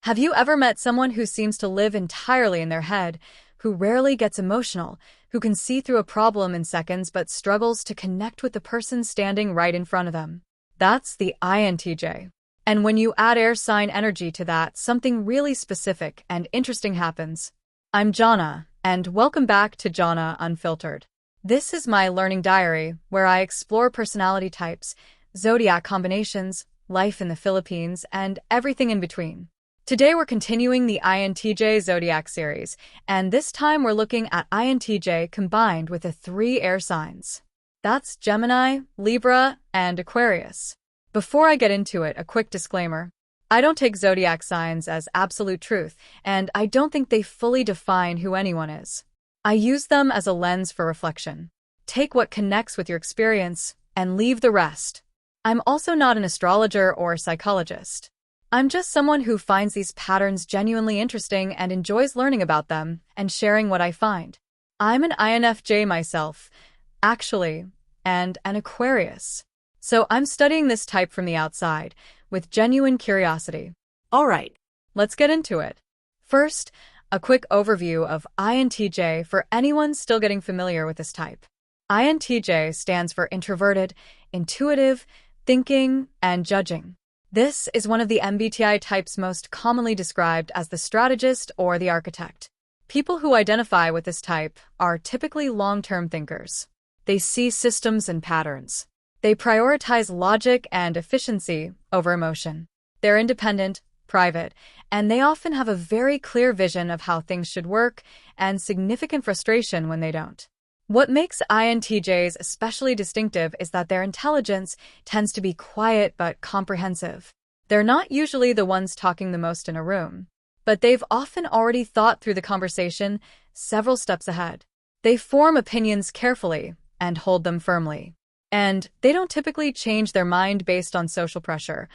Have you ever met someone who seems to live entirely in their head, who rarely gets emotional, who can see through a problem in seconds but struggles to connect with the person standing right in front of them? That's the INTJ. And when you add air sign energy to that, something really specific and interesting happens. I'm Jhonna, and welcome back to Jhonna Unfiltered. This is my learning diary where I explore personality types, zodiac combinations, life in the Philippines, and everything in between. Today we're continuing the INTJ Zodiac series, and this time we're looking at INTJ combined with the three air signs. That's Gemini, Libra, and Aquarius. Before I get into it, a quick disclaimer. I don't take zodiac signs as absolute truth, and I don't think they fully define who anyone is. I use them as a lens for reflection. Take what connects with your experience, and leave the rest. I'm also not an astrologer or psychologist. I'm just someone who finds these patterns genuinely interesting and enjoys learning about them and sharing what I find. I'm an INFJ myself, actually, and an Aquarius. So I'm studying this type from the outside, with genuine curiosity. All right, let's get into it. First, a quick overview of INTJ for anyone still getting familiar with this type. INTJ stands for introverted, intuitive, thinking, and judging. This is one of the MBTI types most commonly described as the strategist or the architect. People who identify with this type are typically long-term thinkers. They see systems and patterns. They prioritize logic and efficiency over emotion. They're independent, private, and they often have a very clear vision of how things should work and significant frustration when they don't. What makes INTJs especially distinctive is that their intelligence tends to be quiet but comprehensive. They're not usually the ones talking the most in a room, but they've often already thought through the conversation several steps ahead. They form opinions carefully and hold them firmly. And they don't typically change their mind based on social pressure,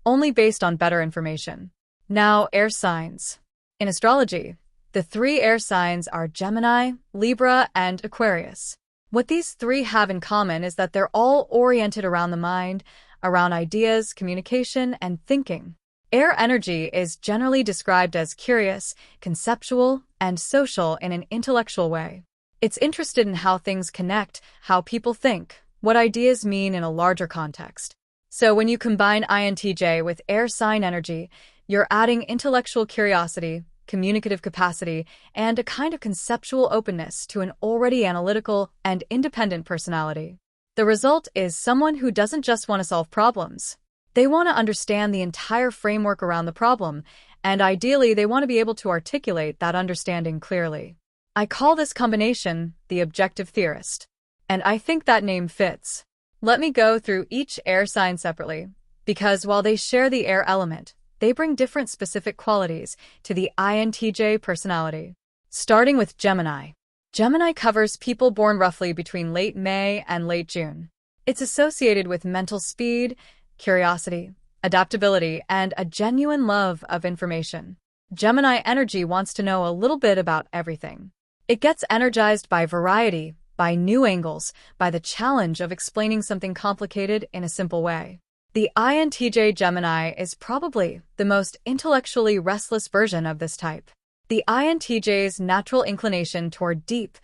only based on better information. Now, air signs. In astrology, the three air signs are Gemini, Libra, and Aquarius. What these three have in common is that they're all oriented around the mind, around ideas, communication, and thinking. Air energy is generally described as curious, conceptual, and social in an intellectual way. It's interested in how things connect, how people think, what ideas mean in a larger context. So when you combine INTJ with air sign energy, you're adding intellectual curiosity, communicative capacity, and a kind of conceptual openness to an already analytical and independent personality. The result is someone who doesn't just want to solve problems. They want to understand the entire framework around the problem, and ideally they want to be able to articulate that understanding clearly. I call this combination the objective theorist, and I think that name fits. Let me go through each air sign separately, because while they share the air element, they bring different specific qualities to the INTJ personality. Starting with Gemini. Gemini covers people born roughly between late May and late June. It's associated with mental speed, curiosity, adaptability, and a genuine love of information. Gemini energy wants to know a little bit about everything. It gets energized by variety, by new angles, by the challenge of explaining something complicated in a simple way. The INTJ Gemini is probably the most intellectually restless version of this type. The INTJ's natural inclination toward deep,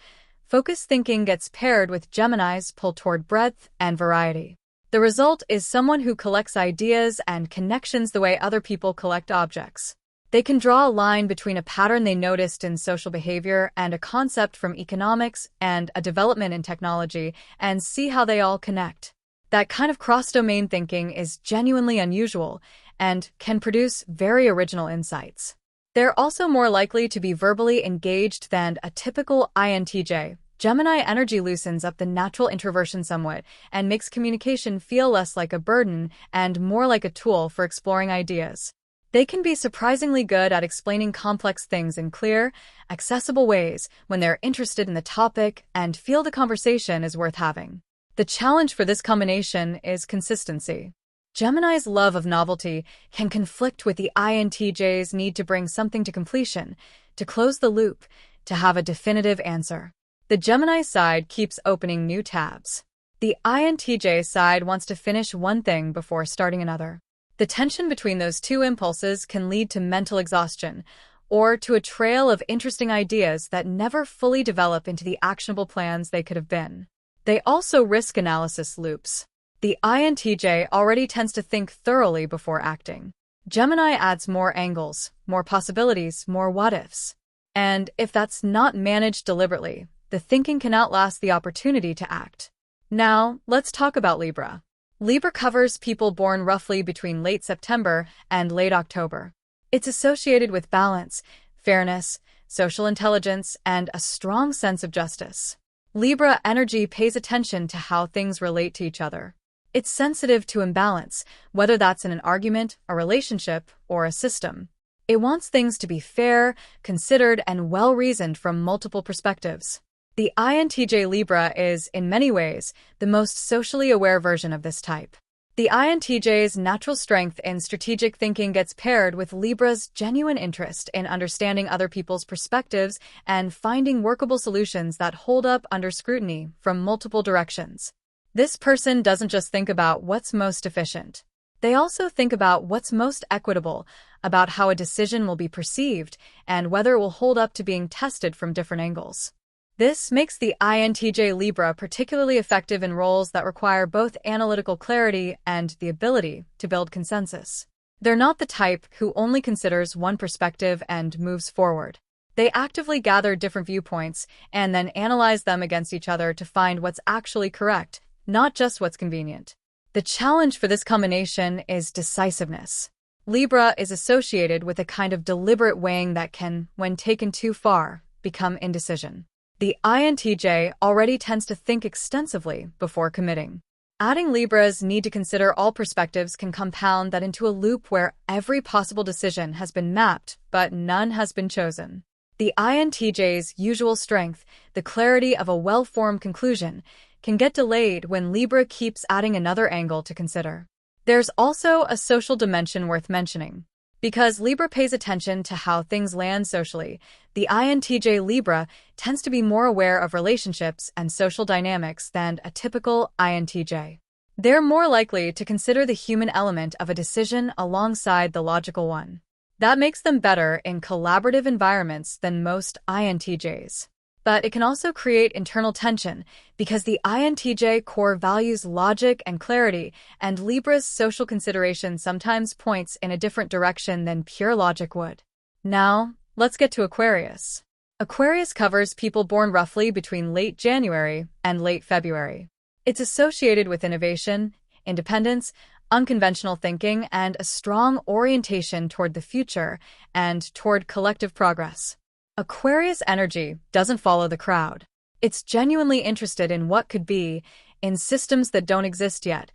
focused thinking gets paired with Gemini's pull toward breadth and variety. The result is someone who collects ideas and connections the way other people collect objects. They can draw a line between a pattern they noticed in social behavior and a concept from economics and a development in technology and see how they all connect. That kind of cross-domain thinking is genuinely unusual and can produce very original insights. They're also more likely to be verbally engaged than a typical INTJ. Gemini energy loosens up the natural introversion somewhat and makes communication feel less like a burden and more like a tool for exploring ideas. They can be surprisingly good at explaining complex things in clear, accessible ways when they're interested in the topic and feel the conversation is worth having. The challenge for this combination is consistency. Gemini's love of novelty can conflict with the INTJ's need to bring something to completion, to close the loop, to have a definitive answer. The Gemini side keeps opening new tabs. The INTJ side wants to finish one thing before starting another. The tension between those two impulses can lead to mental exhaustion, or to a trail of interesting ideas that never fully develop into the actionable plans they could have been. They also risk analysis loops. The INTJ already tends to think thoroughly before acting. Gemini adds more angles, more possibilities, more what-ifs. And if that's not managed deliberately, the thinking can outlast the opportunity to act. Now, let's talk about Libra. Libra covers people born roughly between late September and late October. It's associated with balance, fairness, social intelligence, and a strong sense of justice. Libra energy pays attention to how things relate to each other. It's sensitive to imbalance, whether that's in an argument, a relationship, or a system. It wants things to be fair, considered, and well-reasoned from multiple perspectives. The INTJ Libra is, in many ways, the most socially aware version of this type. The INTJ's natural strength in strategic thinking gets paired with Libra's genuine interest in understanding other people's perspectives and finding workable solutions that hold up under scrutiny from multiple directions. This person doesn't just think about what's most efficient. They also think about what's most equitable, about how a decision will be perceived, and whether it will hold up to being tested from different angles. This makes the INTJ Libra particularly effective in roles that require both analytical clarity and the ability to build consensus. They're not the type who only considers one perspective and moves forward. They actively gather different viewpoints and then analyze them against each other to find what's actually correct, not just what's convenient. The challenge for this combination is decisiveness. Libra is associated with a kind of deliberate weighing that can, when taken too far, become indecision. The INTJ already tends to think extensively before committing. Adding Libra's need to consider all perspectives can compound that into a loop where every possible decision has been mapped, but none has been chosen. The INTJ's usual strength, the clarity of a well-formed conclusion, can get delayed when Libra keeps adding another angle to consider. There's also a social dimension worth mentioning. Because Libra pays attention to how things land socially, the INTJ Libra tends to be more aware of relationships and social dynamics than a typical INTJ. They're more likely to consider the human element of a decision alongside the logical one. That makes them better in collaborative environments than most INTJs. But it can also create internal tension because the INTJ core values logic and clarity, and Libra's social consideration sometimes points in a different direction than pure logic would. Now, let's get to Aquarius. Aquarius covers people born roughly between late January and late February. It's associated with innovation, independence, unconventional thinking, and a strong orientation toward the future and toward collective progress. Aquarius energy doesn't follow the crowd. It's genuinely interested in what could be, in systems that don't exist yet,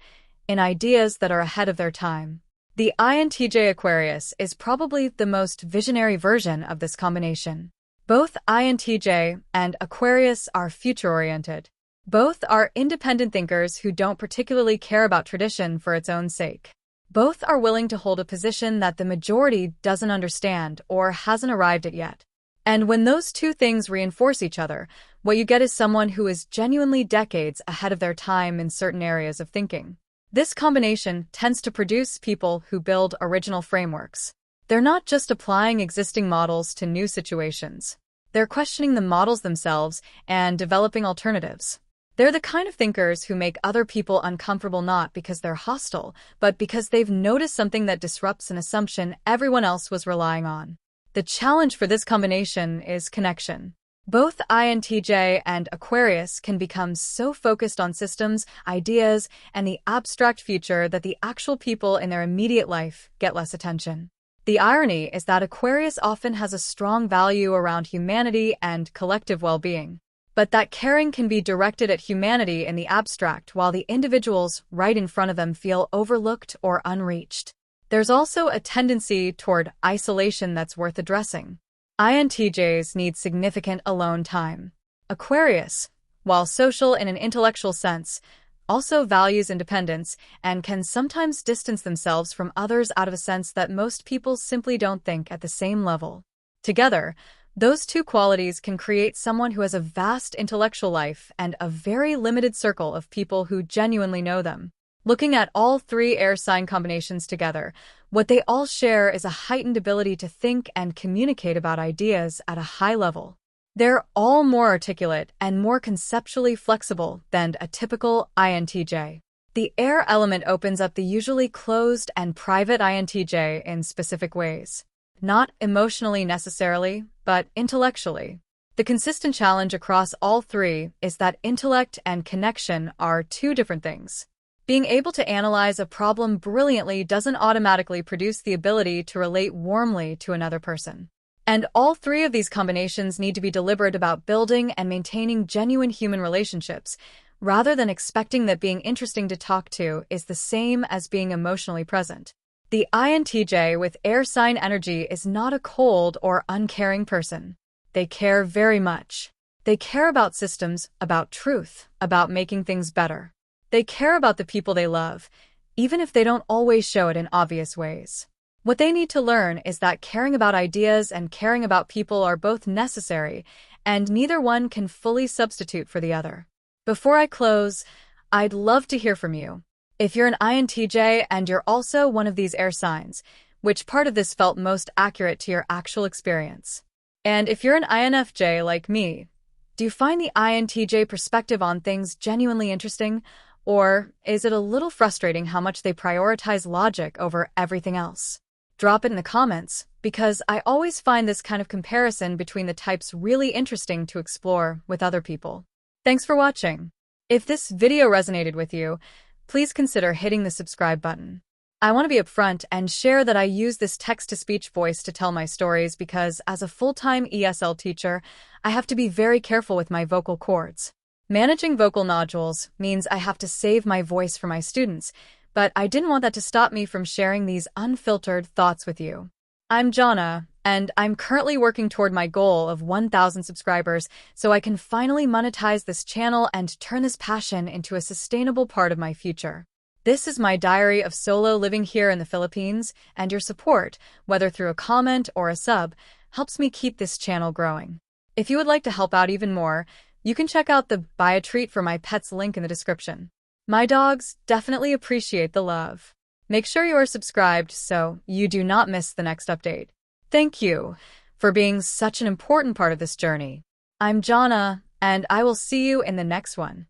in ideas that are ahead of their time. The INTJ Aquarius is probably the most visionary version of this combination. Both INTJ and Aquarius are future-oriented. Both are independent thinkers who don't particularly care about tradition for its own sake. Both are willing to hold a position that the majority doesn't understand or hasn't arrived at yet. And when those two things reinforce each other, what you get is someone who is genuinely decades ahead of their time in certain areas of thinking. This combination tends to produce people who build original frameworks. They're not just applying existing models to new situations. They're questioning the models themselves and developing alternatives. They're the kind of thinkers who make other people uncomfortable not because they're hostile, but because they've noticed something that disrupts an assumption everyone else was relying on. The challenge for this combination is connection. Both INTJ and Aquarius can become so focused on systems, ideas, and the abstract future that the actual people in their immediate life get less attention. The irony is that Aquarius often has a strong value around humanity and collective well-being. But that caring can be directed at humanity in the abstract while the individuals right in front of them feel overlooked or unreached. There's also a tendency toward isolation that's worth addressing. INTJs need significant alone time. Aquarius, while social in an intellectual sense, also values independence and can sometimes distance themselves from others out of a sense that most people simply don't think at the same level. Together, those two qualities can create someone who has a vast intellectual life and a very limited circle of people who genuinely know them. Looking at all three air sign combinations together, what they all share is a heightened ability to think and communicate about ideas at a high level. They're all more articulate and more conceptually flexible than a typical INTJ. The air element opens up the usually closed and private INTJ in specific ways. Not emotionally necessarily, but intellectually. The consistent challenge across all three is that intellect and connection are two different things. Being able to analyze a problem brilliantly doesn't automatically produce the ability to relate warmly to another person. And all three of these combinations need to be deliberate about building and maintaining genuine human relationships, rather than expecting that being interesting to talk to is the same as being emotionally present. The INTJ with air sign energy is not a cold or uncaring person. They care very much. They care about systems, about truth, about making things better. They care about the people they love, even if they don't always show it in obvious ways. What they need to learn is that caring about ideas and caring about people are both necessary, and neither one can fully substitute for the other. Before I close, I'd love to hear from you. If you're an INTJ and you're also one of these air signs, which part of this felt most accurate to your actual experience? And if you're an INFJ like me, do you find the INTJ perspective on things genuinely interesting? Or is it a little frustrating how much they prioritize logic over everything else? Drop it in the comments, because I always find this kind of comparison between the types really interesting to explore with other people. Thanks for watching. If this video resonated with you, please consider hitting the subscribe button. I want to be upfront and share that I use this text-to-speech voice to tell my stories because as a full-time ESL teacher, I have to be very careful with my vocal cords. Managing vocal nodules means I have to save my voice for my students, but I didn't want that to stop me from sharing these unfiltered thoughts with you. I'm Jhonna, and I'm currently working toward my goal of 1,000 subscribers so I can finally monetize this channel and turn this passion into a sustainable part of my future. This is my diary of solo living here in the Philippines, and your support, whether through a comment or a sub, helps me keep this channel growing. If you would like to help out even more, you can check out the Buy a Treat for My Pets link in the description. My dogs definitely appreciate the love. Make sure you are subscribed so you do not miss the next update. Thank you for being such an important part of this journey. I'm Jhonna, and I will see you in the next one.